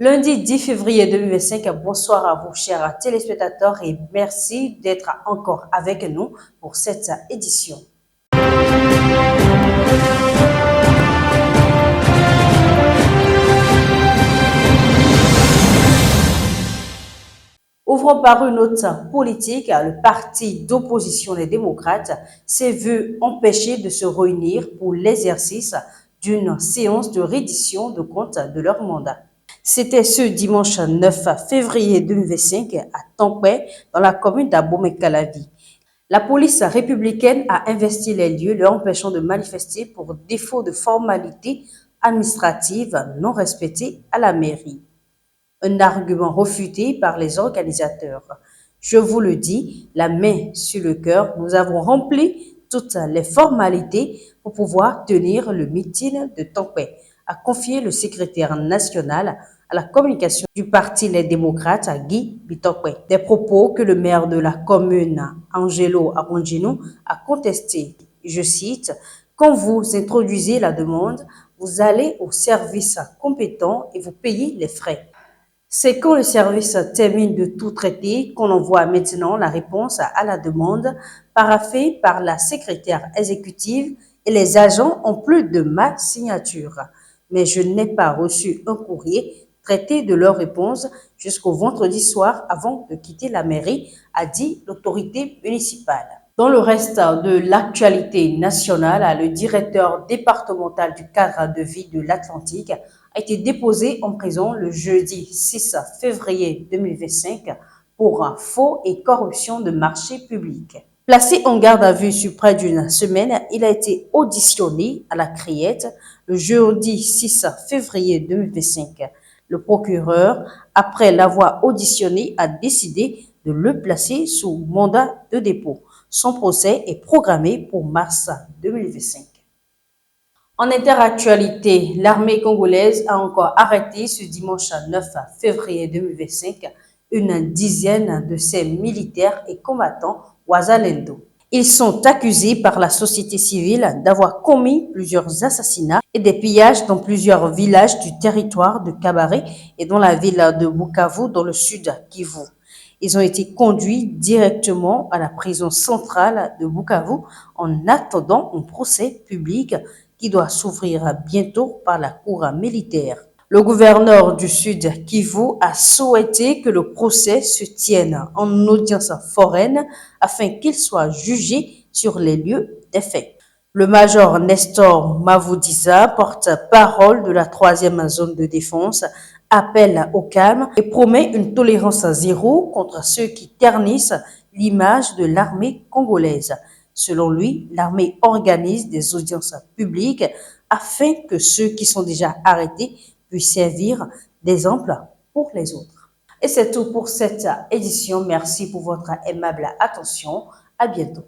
Lundi 10 février 2025, bonsoir à vous chers téléspectateurs et merci d'être encore avec nous pour cette édition. Ouvrant par une note politique, le parti d'opposition Les Démocrates s'est vu empêché de se réunir pour l'exercice d'une séance de reddition de comptes de leur mandat. C'était ce dimanche 9 février 2025 à Tampoué, dans la commune d'Abomey-Calavi. La police républicaine a investi les lieux, leur empêchant de manifester pour défaut de formalités administratives non respectées à la mairie. Un argument refuté par les organisateurs. Je vous le dis, la main sur le cœur, nous avons rempli toutes les formalités pour pouvoir tenir le meeting de Tampoué, a confié le secrétaire national à la communication du parti Les Démocrates, Guy Bitokwe. Des propos que le maire de la commune, Angelo Arongino, a contestés. Je cite, « Quand vous introduisez la demande, vous allez au service compétent et vous payez les frais. C'est quand le service termine de tout traiter qu'on envoie maintenant la réponse à la demande paraphée par la secrétaire exécutive et les agents en plus de ma signature. Mais je n'ai pas reçu un courrier traité de leur réponse jusqu'au vendredi soir avant de quitter la mairie, a dit l'autorité municipale. Dans le reste de l'actualité nationale, le directeur départemental du cadre de vie de l'Atlantique a été déposé en prison le jeudi 6 février 2025 pour faux et corruption de marché public. Placé en garde à vue sur près d'une semaine, il a été auditionné à la Criette le jeudi 6 février 2025. Le procureur, après l'avoir auditionné, a décidé de le placer sous mandat de dépôt. Son procès est programmé pour mars 2025. En interactualité, l'armée congolaise a encore arrêté ce dimanche 9 février 2025 une dizaine de ses militaires et combattants Wazalendo. Ils sont accusés par la société civile d'avoir commis plusieurs assassinats et des pillages dans plusieurs villages du territoire de Kabaré et dans la ville de Bukavu dans le sud Kivu. Ils ont été conduits directement à la prison centrale de Bukavu en attendant un procès public qui doit s'ouvrir bientôt par la cour militaire. Le gouverneur du Sud Kivu a souhaité que le procès se tienne en audience foraine afin qu'il soit jugé sur les lieux des faits. Le major Nestor Mavoudiza, porte-parole de la 3e zone de défense, appelle au calme et promet une tolérance zéro contre ceux qui ternissent l'image de l'armée congolaise. Selon lui, l'armée organise des audiences publiques afin que ceux qui sont déjà arrêtés puissent servir d'exemple pour les autres. Et c'est tout pour cette édition. Merci pour votre aimable attention. À bientôt.